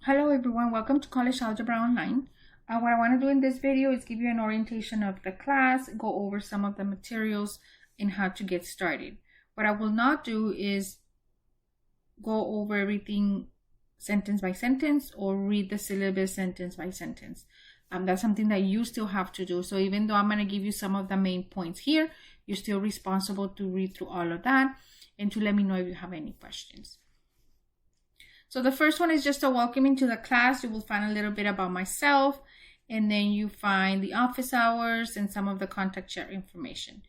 Hello everyone, welcome to College Algebra Online. What I want to do in this video is give you an orientation of the class, go over some of the materials and how to get started. What I will not do is go over everything sentence by sentence or read the syllabus sentence by sentence. That's something that you still have to do. So even though I'm going to give you some of the main points here, you're still responsible to read through all of that and to let me know if you have any questions. So the first one is just a welcoming to the class. You will find a little bit about myself, and then you find the office hours and some of the contact share information.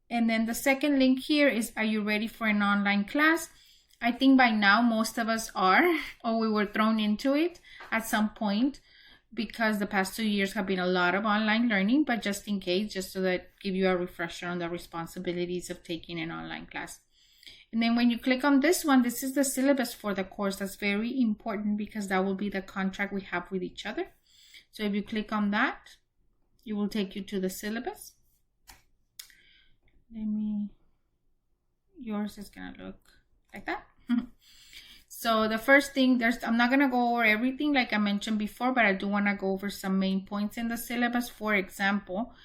And then the second link here is, are you ready for an online class? I think by now most of us are, or we were thrown into it at some point, because the past 2 years have been a lot of online learning, but just in case, just so that give you a refresher on the responsibilities of taking an online class. And then when you click on this one, this is the syllabus for the course. That's very important because that will be the contract we have with each other. So if you click on that, it will take you to the syllabus. Yours is gonna look like that. So the first thing, I'm not gonna go over everything like I mentioned before, but I do wanna go over some main points in the syllabus. For example,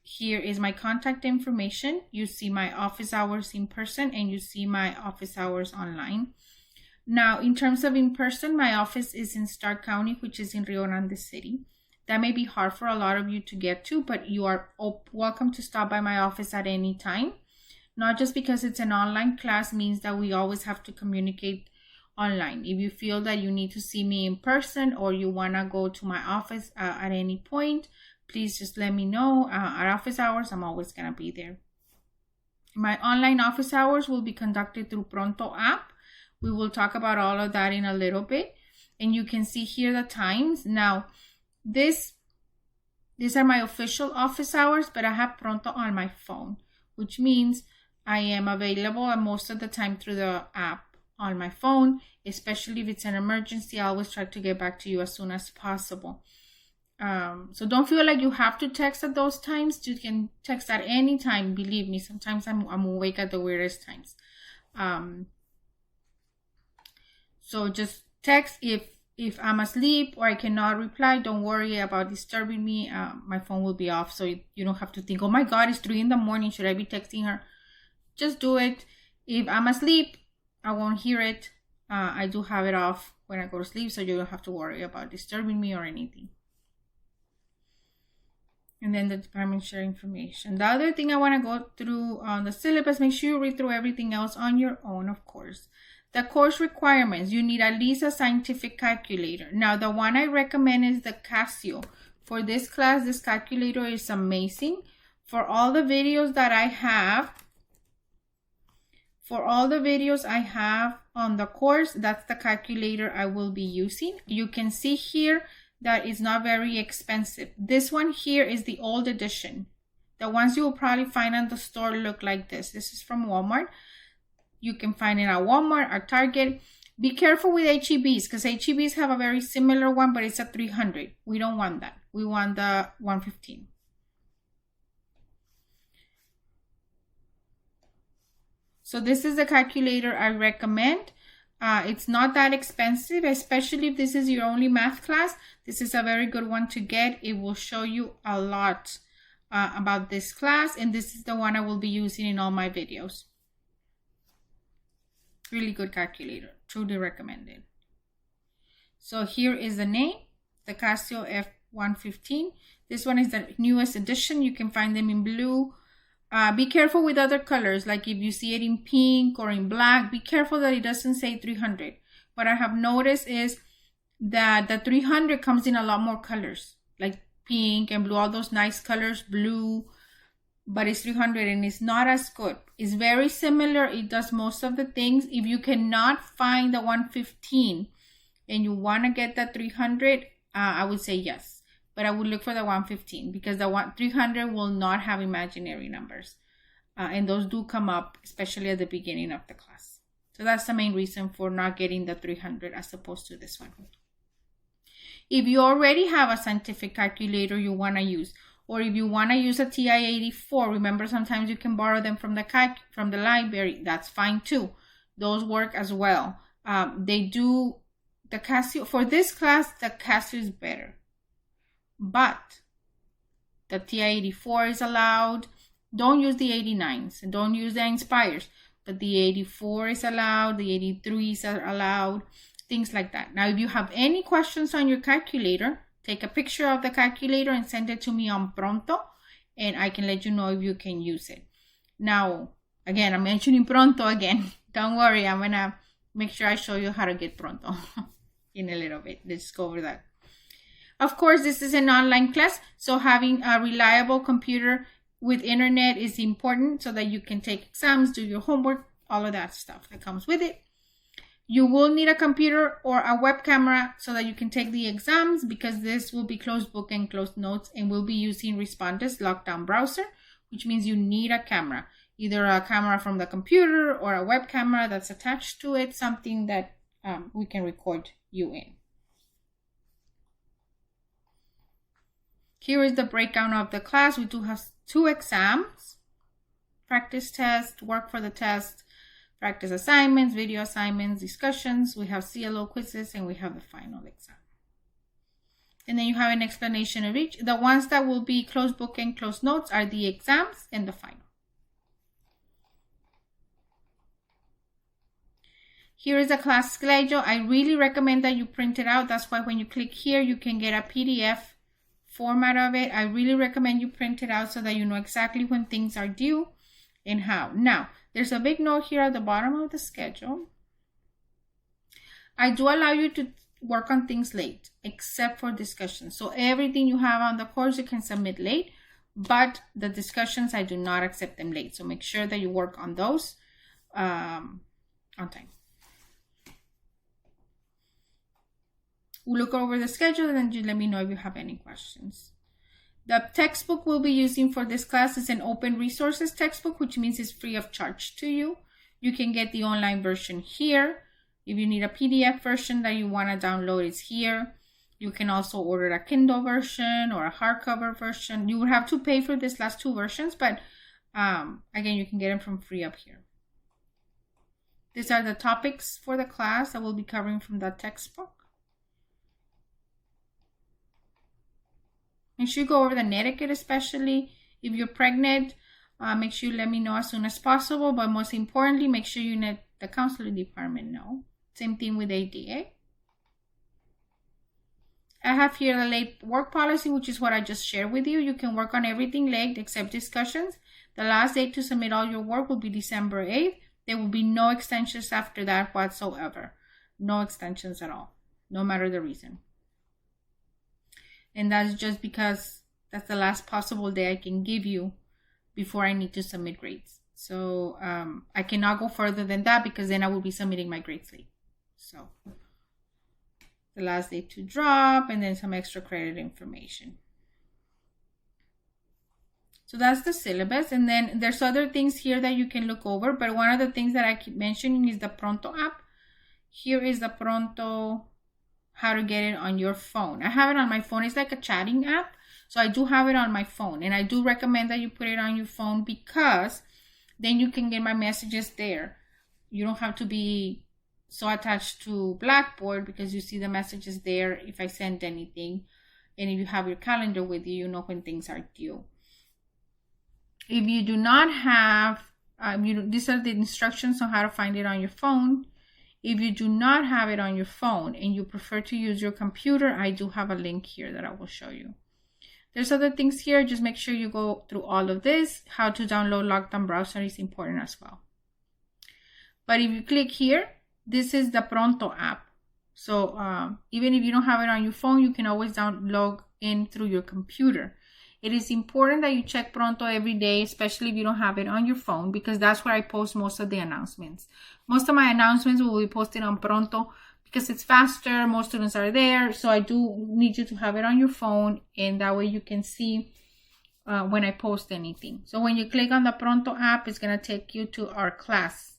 here is my contact information. You see my office hours in person and you see my office hours online. Now, in terms of in person, my office is in Stark County, which is in Rio Grande City. That may be hard for a lot of you to get to, but you are welcome to stop by my office at any time. Not just because it's an online class means that we always have to communicate online. If you feel that you need to see me in person or you want to go to my office at any point, please just let me know. At office hours, I'm always going to be there. My online office hours will be conducted through Pronto app. We will talk about all of that in a little bit. And you can see here the times. Now, these are my official office hours, but I have Pronto on my phone, which means I am available most of the time through the app on my phone, especially if it's an emergency. I always try to get back to you as soon as possible. So don't feel like you have to text at those times. You can text at any time. Believe me, sometimes I'm awake at the weirdest times. So just text if I'm asleep or I cannot reply. Don't worry about disturbing me. My phone will be off, so you don't have to think, oh my God, it's 3 a.m. Should I be texting her? Just do it. If I'm asleep, I won't hear it. I do have it off when I go to sleep, so you don't have to worry about disturbing me or anything. And then the department share information. The other thing I want to go through on the syllabus, make sure you read through everything else on your own, of course. The course requirements, you need at least a scientific calculator. Now, the one I recommend is the Casio. For this class, this calculator is amazing. For all the videos that I have, on the course, that's the calculator I will be using. You can see here that is not very expensive. This one here is the old edition. The ones you will probably find on the store look like this. This is from Walmart. You can find it at Walmart or Target. Be careful with HEBs because HEBs have a very similar one, but it's a 300. We don't want that. We want the 115. So this is the calculator I recommend. It's not that expensive, especially if this is your only math class. This is a very good one to get. It will show you a lot about this class, and this is the one I will be using in all my videos. Really good calculator, truly recommended. So here is the name, the Casio F115. This one is the newest edition. You can find them in blue. Be careful with other colors, like if you see it in pink or in black, be careful that it doesn't say 300. What I have noticed is that the 300 comes in a lot more colors, like pink and blue, all those nice colors, blue, but it's 300 and it's not as good. It's very similar. It does most of the things. If you cannot find the 115 and you want to get the 300, I would say yes. But I would look for the 115 because the 300 will not have imaginary numbers. And those do come up, especially at the beginning of the class. So that's the main reason for not getting the 300 as opposed to this one. If you already have a scientific calculator you want to use, or if you want to use a TI-84, remember sometimes you can borrow them from the library. That's fine too. Those work as well. They do the Casio, for this class, the Casio is better. But the TI-84 is allowed. Don't use the 89s and don't use the Inspires. But the 84 is allowed, the 83s are allowed, things like that. Now, if you have any questions on your calculator, take a picture of the calculator and send it to me on Pronto, and I can let you know if you can use it. Now, again, I'm mentioning Pronto again. Don't worry, I'm gonna make sure I show you how to get Pronto in a little bit. Let's go over that. Of course, this is an online class, so having a reliable computer with internet is important so that you can take exams, do your homework, all of that stuff that comes with it. You will need a computer or a web camera so that you can take the exams, because this will be closed book and closed notes, and we'll be using Responde's lockdown browser, which means you need a camera, either a camera from the computer or a web camera that's attached to it, something that we can record you in. Here is the breakdown of the class. We do have 2 exams, practice test, work for the test, practice assignments, video assignments, discussions. We have CLO quizzes, and we have the final exam. And then you have an explanation of each. The ones that will be closed book and closed notes are the exams and the final. Here is the class schedule. I really recommend that you print it out. That's why when you click here, you can get a PDF format of it. I really recommend you print it out so that you know exactly when things are due and how. Now, there's a big note here at the bottom of the schedule. I do allow you to work on things late, except for discussions. So everything you have on the course, you can submit late, but the discussions, I do not accept them late. So make sure that you work on those on time. We'll look over the schedule, and then you let me know if you have any questions. The textbook we'll be using for this class is an open resources textbook, which means it's free of charge to you. You can get the online version here. If you need a PDF version that you want to download, it's here. You can also order a Kindle version or a hardcover version. You would have to pay for this last 2 versions, but again, you can get them from free up here. These are the topics for the class that we'll be covering from the textbook. Make sure you go over the etiquette, especially if you're pregnant. Make sure you let me know as soon as possible. But most importantly, make sure you let the counseling department know. Same thing with ADA. I have here the late work policy, which is what I just shared with you. You can work on everything late except discussions. The last date to submit all your work will be December 8th. There will be no extensions after that whatsoever. No extensions at all, no matter the reason. And that's just because that's the last possible day I can give you before I need to submit grades. So I cannot go further than that, because then I will be submitting my grades late. So the last day to drop, and then some extra credit information. So that's the syllabus. And then there's other things here that you can look over. But one of the things that I keep mentioning is the Pronto app. Here is the Pronto, how to get it on your phone. I have it on my phone. It's like a chatting app. So I do have it on my phone. And I do recommend that you put it on your phone, because then you can get my messages there. You don't have to be so attached to Blackboard, because you see the messages there if I send anything. And if you have your calendar with you, you know when things are due. If you do not have, these are the instructions on how to find it on your phone. If you do not have it on your phone and you prefer to use your computer, I do have a link here that I will show you. There's other things here. Just make sure you go through all of this. How to download Lockdown Browser is important as well. But if you click here, this is the Pronto app. So even if you don't have it on your phone, you can always log in through your computer. It is important that you check Pronto every day, especially if you don't have it on your phone, because that's where I post most of the announcements. Most of my announcements will be posted on Pronto because it's faster. Most students are there. So I do need you to have it on your phone, and that way you can see when I post anything. So when you click on the Pronto app, it's going to take you to our class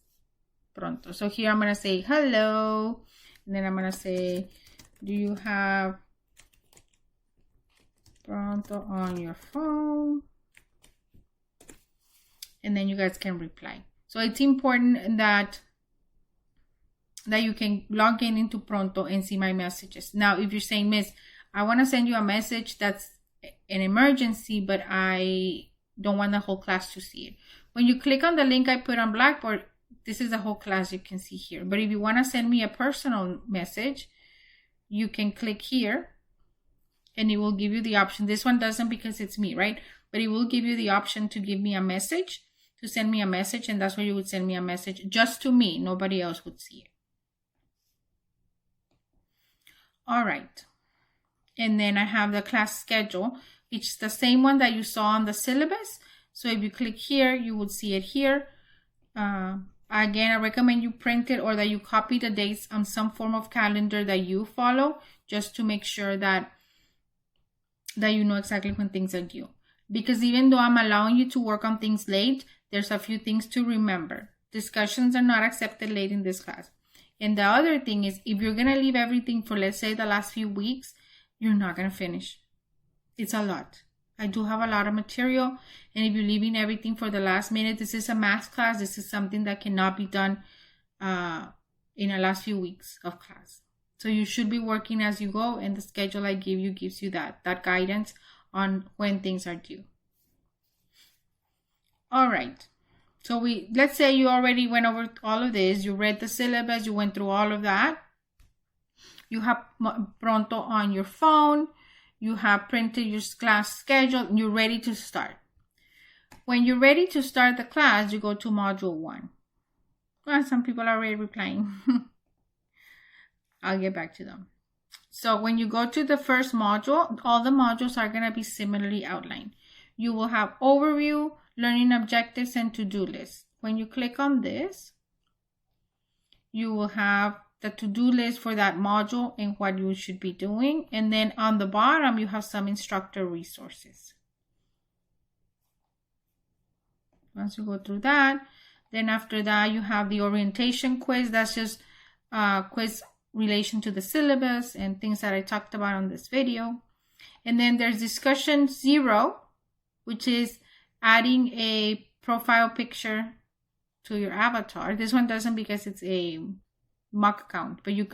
Pronto. So here I'm going to say hello, and then I'm going to say, do you have Pronto on your phone? And then you guys can reply. So it's important that that you can log in into Pronto and see my messages. Now, if you're saying, Miss, I want to send you a message that's an emergency, but I don't want the whole class to see it. When you click on the link I put on Blackboard, this is the whole class you can see here. But if you want to send me a personal message, you can click here and it will give you the option. This one doesn't because it's me, right? But it will give you the option to give me a message, to send me a message, and that's where you would send me a message just to me. Nobody else would see it. All right. And then I have the class schedule. It's the same one that you saw on the syllabus. So if you click here, you would see it here. Again, I recommend you print it or that you copy the dates on some form of calendar that you follow, just to make sure that you know exactly when things are due. Because even though I'm allowing you to work on things late, there's a few things to remember. Discussions are not accepted late in this class. And the other thing is, if you're going to leave everything for, let's say, the last few weeks, you're not going to finish. It's a lot. I do have a lot of material. And if you're leaving everything for the last minute, this is a math class. This is something that cannot be done in the last few weeks of class. So you should be working as you go. And the schedule I give you gives you that guidance on when things are due. All right. So let's say you already went over all of this. You read the syllabus. You went through all of that. You have Pronto on your phone. You have printed your class schedule. You're ready to start. When you're ready to start the class, you go to Module 1. Well, some people are already replying. I'll get back to them. So when you go to the first module, all the modules are going to be similarly outlined. You will have overview, learning objectives, and to-do list. When you click on this, you will have the to-do list for that module and what you should be doing. And then on the bottom, you have some instructor resources. Once you go through that, then after that, you have the orientation quiz. That's just quiz relation to the syllabus and things that I talked about on this video. And then there's discussion 0, which is adding a profile picture to your avatar. This one doesn't because it's a mock account, but you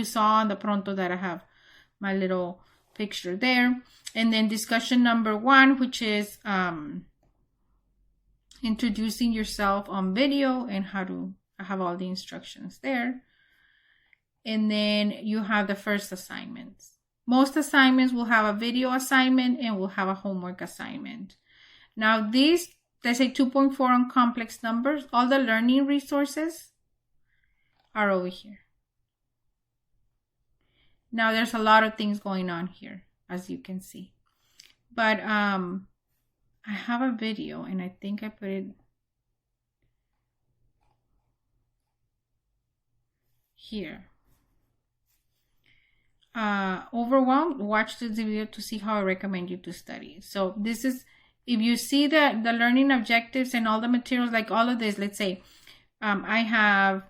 saw on the Pronto that I have my little picture there. And then discussion number 1, which is introducing yourself on video and how to have all the instructions there. And then you have the first assignments. Most assignments will have a video assignment and will have a homework assignment. Now these, let's say 2.4 on complex numbers, all the learning resources are over here. Now there's a lot of things going on here, as you can see. But I have a video and I think I put it here. Overwhelmed, watch this video to see how I recommend you to study. So this is, if you see the learning objectives and all the materials, like all of this, let's say I have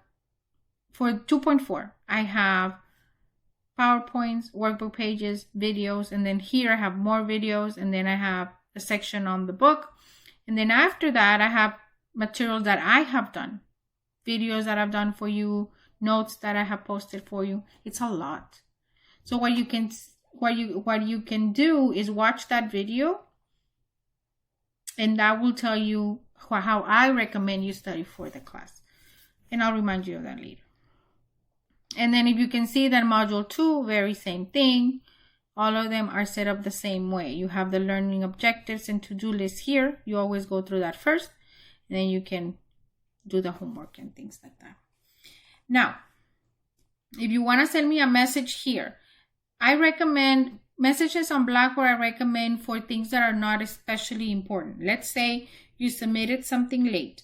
for 2.4, I have PowerPoints, workbook pages, videos, and then here I have more videos, and then I have a section on the book. And then after that, I have materials that I have done, videos that I've done for you, notes that I have posted for you. It's a lot. So what you can do is watch that video, and that will tell you how I recommend you study for the class. And I'll remind you of that later. And then if you can see that module 2, very same thing. All of them are set up the same way. You have the learning objectives and to-do list here. You always go through that first, and then you can do the homework and things like that. Now, if you want to send me a message here, I recommend messages on Blackboard. I recommend for things that are not especially important. Let's say you submitted something late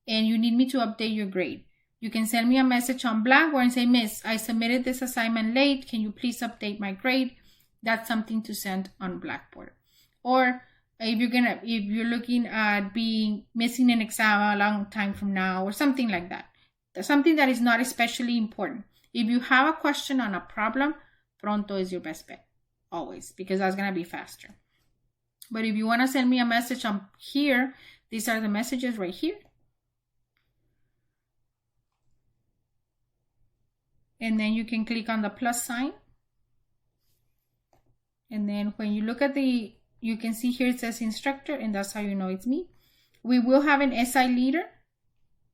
and you need me to update your grade. You can send me a message on Blackboard and say, Miss, I submitted this assignment late. Can you please update my grade? That's something to send on Blackboard. Or if you're looking at being missing an exam a long time from now or something like that. Something that is not especially important. If you have a question on a problem, Pronto is your best bet, always, because that's going to be faster. But if you want to send me a message on here, these are the messages right here. And then you can click on the plus sign. And then when you look at you can see here it says instructor, and that's how you know it's me. We will have an SI leader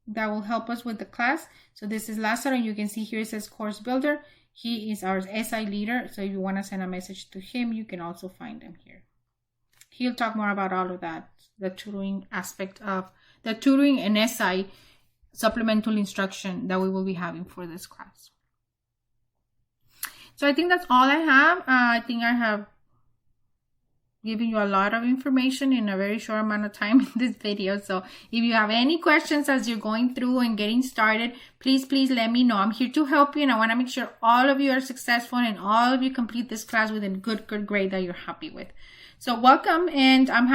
that will help us with the class. So this is Lazaro, and you can see here it says course builder. He is our SI leader. So if you want to send a message to him, you can also find him here. He'll talk more about all of that, the tutoring aspect of the tutoring and SI supplemental instruction that we will be having for this class. So I think that's all I have. I think I have given you a lot of information in a very short amount of time in this video. So if you have any questions as you're going through and getting started, please let me know. I'm here to help you, and I want to make sure all of you are successful and all of you complete this class with a good grade that you're happy with. So welcome, and I'm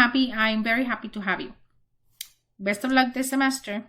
very happy to have you. Best of luck this semester.